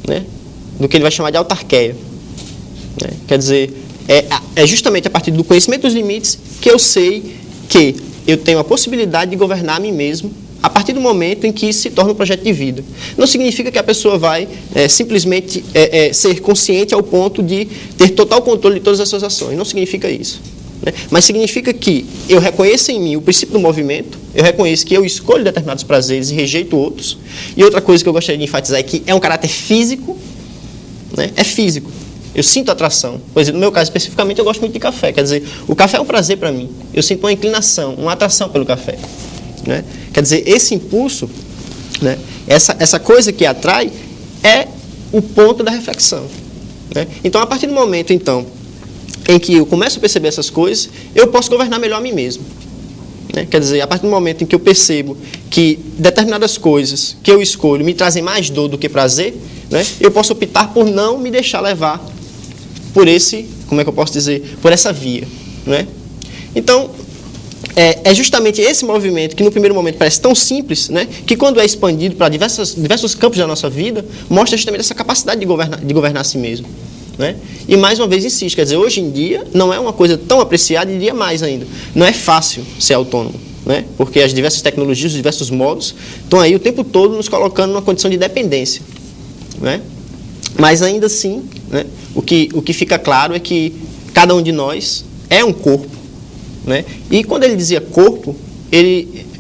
né, do que ele vai chamar de autarqueia. Né? Quer dizer, é justamente a partir do conhecimento dos limites que eu sei que eu tenho a possibilidade de governar a mim mesmo a partir do momento em que isso se torna um projeto de vida. Não significa que a pessoa vai simplesmente ser consciente ao ponto de ter total controle de todas as suas ações. Não significa isso. Né? Mas significa que eu reconheço em mim o princípio do movimento, eu reconheço que eu escolho determinados prazeres e rejeito outros. E outra coisa que eu gostaria de enfatizar é que é um caráter físico, né? É físico. Eu sinto atração. Por exemplo, no meu caso especificamente, eu gosto muito de café. Quer dizer, o café é um prazer para mim. Eu sinto uma inclinação, uma atração pelo café. Né? Quer dizer, esse impulso, né? essa coisa que atrai, é o ponto da reflexão. Né? Então, a partir do momento, então, em que eu começo a perceber essas coisas, eu posso governar melhor a mim mesmo. Né? Quer dizer, a partir do momento em que eu percebo que determinadas coisas que eu escolho me trazem mais dor do que prazer, né? Eu posso optar por não me deixar levar por esse, como é que eu posso dizer, por essa via. Né? Então, é justamente esse movimento que no primeiro momento parece tão simples, né? Que quando é expandido para diversos campos da nossa vida, mostra justamente essa capacidade de governar a si mesmo. Né? E mais uma vez insisto, quer dizer, hoje em dia não é uma coisa tão apreciada e diria mais ainda, não é fácil ser autônomo, né? Porque as diversas tecnologias, os diversos modos estão aí o tempo todo nos colocando numa condição de dependência, né? Mas ainda assim, né, o que fica claro é que cada um de nós é um corpo, né? E quando ele dizia corpo,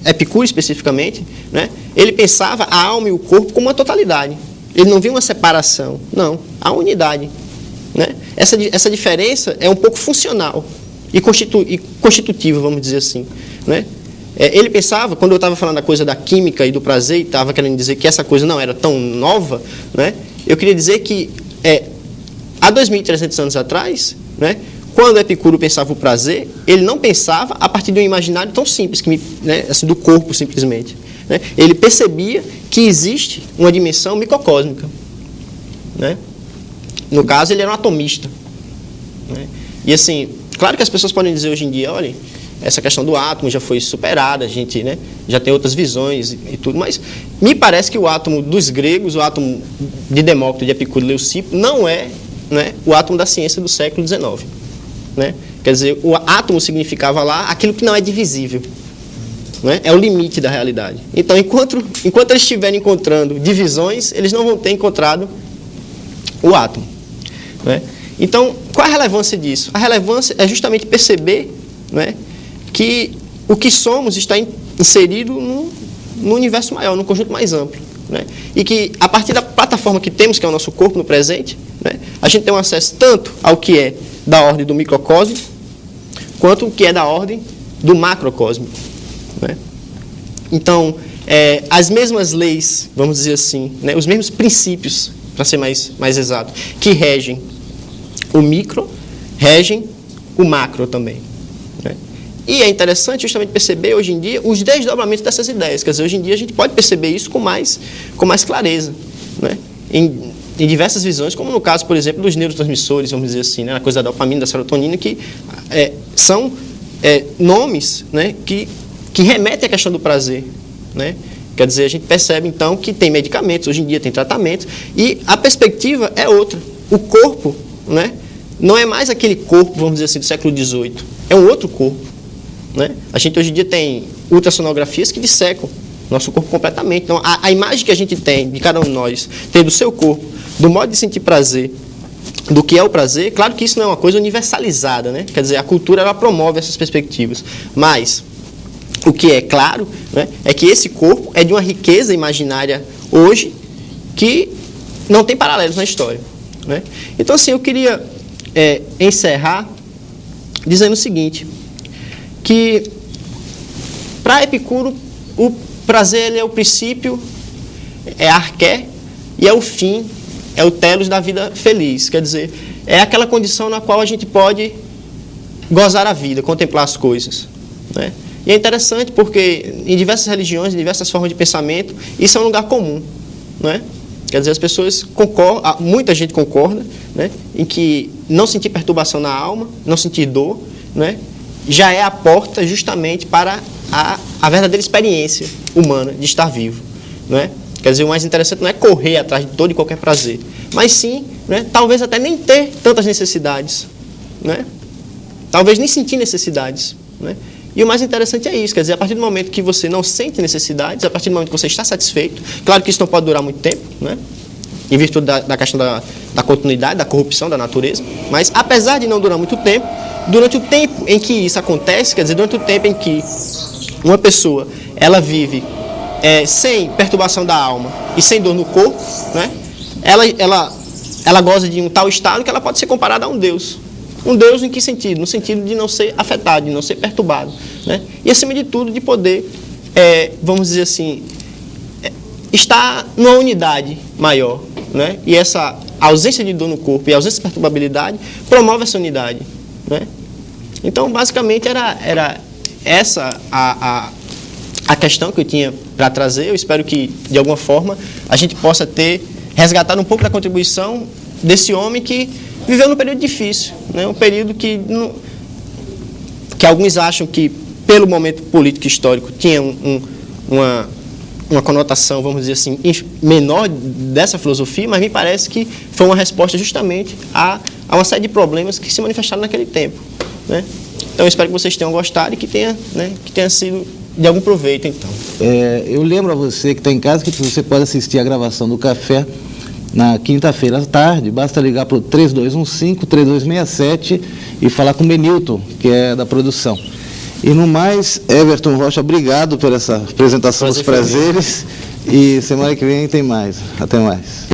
Epicuro especificamente, né, ele pensava a alma e o corpo como uma totalidade, ele não via uma separação, não, a unidade. Né? Essa diferença é um pouco funcional e constitutiva, vamos dizer assim. Né? Ele pensava, quando eu estava falando da coisa da química e do prazer, e estava querendo dizer que essa coisa não era tão nova, né? Eu queria dizer que há 2.300 anos atrás, né, quando Epicuro pensava o prazer, ele não pensava a partir de um imaginário tão simples, né, assim, do corpo simplesmente. Né? Ele percebia que existe uma dimensão microcósmica. Né? No caso, ele era um atomista. Né? E assim, claro que as pessoas podem dizer hoje em dia, olha, essa questão do átomo já foi superada, a gente, né, já tem outras visões e tudo, mas me parece que o átomo dos gregos, o átomo de Demócrito, de Epicuro e Leucipo, não é, né, o átomo da ciência do século XIX. Né? Quer dizer, o átomo significava lá aquilo que não é divisível. Né? É o limite da realidade. Então, enquanto eles estiverem encontrando divisões, eles não vão ter encontrado o átomo. Né? Então, qual a relevância disso? A relevância é justamente perceber, né, que o que somos está inserido no universo maior, num conjunto mais amplo. Né? E que, a partir da plataforma que temos, que é o nosso corpo no presente, né, a gente tem um acesso tanto ao que é da ordem do microcosmo, quanto o que é da ordem do macrocosmo. Né? Então, as mesmas leis, vamos dizer assim, né, os mesmos princípios, para ser mais exato, que regem o micro, regem o macro também. Né? E é interessante justamente perceber, hoje em dia, os desdobramentos dessas ideias. Quer dizer, hoje em dia a gente pode perceber isso com mais clareza. Né? Em diversas visões, como no caso, por exemplo, dos neurotransmissores, vamos dizer assim, né? A coisa da dopamina, da serotonina, que são nomes, né, que remetem à questão do prazer. Né? Quer dizer, a gente percebe, então, que tem medicamentos, hoje em dia tem tratamentos, e a perspectiva é outra. O corpo, né, não é mais aquele corpo, vamos dizer assim, do século XVIII, é um outro corpo. Né? A gente hoje em dia tem ultrassonografias que dissecam nosso corpo completamente. Então, a imagem que a gente tem de cada um de nós, tem do seu corpo, do modo de sentir prazer, do que é o prazer, claro que isso não é uma coisa universalizada, né? Quer dizer, a cultura ela promove essas perspectivas, mas o que é claro, né, é que esse corpo é de uma riqueza imaginária hoje que não tem paralelos na história. Né? Então, assim, eu queria encerrar dizendo o seguinte, que para Epicuro o prazer ele é o princípio, é a arqué e é o fim, é o telos da vida feliz. Quer dizer, é aquela condição na qual a gente pode gozar a vida, contemplar as coisas. Né? E é interessante porque em diversas religiões, em diversas formas de pensamento, isso é um lugar comum. Né? Quer dizer, as pessoas concordam, muita gente concorda, né, em que não sentir perturbação na alma, não sentir dor, né, já é a porta justamente para a verdadeira experiência humana de estar vivo. Né? Quer dizer, o mais interessante não é correr atrás de todo e qualquer prazer, mas sim, né, talvez até nem ter tantas necessidades, né? Talvez nem sentir necessidades, né? E o mais interessante é isso, quer dizer, a partir do momento que você não sente necessidades, a partir do momento que você está satisfeito, claro que isso não pode durar muito tempo, né? Em virtude da questão da continuidade, da corrupção da natureza, mas apesar de não durar muito tempo, durante o tempo em que isso acontece, quer dizer, durante o tempo em que uma pessoa ela vive sem perturbação da alma e sem dor no corpo, né? Ela goza de um tal estado que ela pode ser comparada a um Deus. Um Deus em que sentido? No sentido de não ser afetado, de não ser perturbado, né? E acima de tudo de poder, vamos dizer assim, estar numa unidade maior, né? E essa ausência de dor no corpo e a ausência de perturbabilidade promove essa unidade, né? Então, basicamente, era essa a questão que eu tinha para trazer. Eu espero que, de alguma forma, a gente possa resgatado um pouco da contribuição desse homem que viveu num período difícil, né? Um período que alguns acham que, pelo momento político e histórico, tinha uma conotação, vamos dizer assim, menor dessa filosofia, mas me parece que foi uma resposta justamente a uma série de problemas que se manifestaram naquele tempo, né? Então, eu espero que vocês tenham gostado e que tenha sido de algum proveito, então. Eu lembro a você que está em casa que você pode assistir a gravação do Café na quinta-feira à tarde. Basta ligar para o 3215-3267 e falar com o Benilton, que é da produção. E no mais, Everton Rocha, obrigado por essa apresentação dos prazeres. E semana que vem tem mais. Até mais.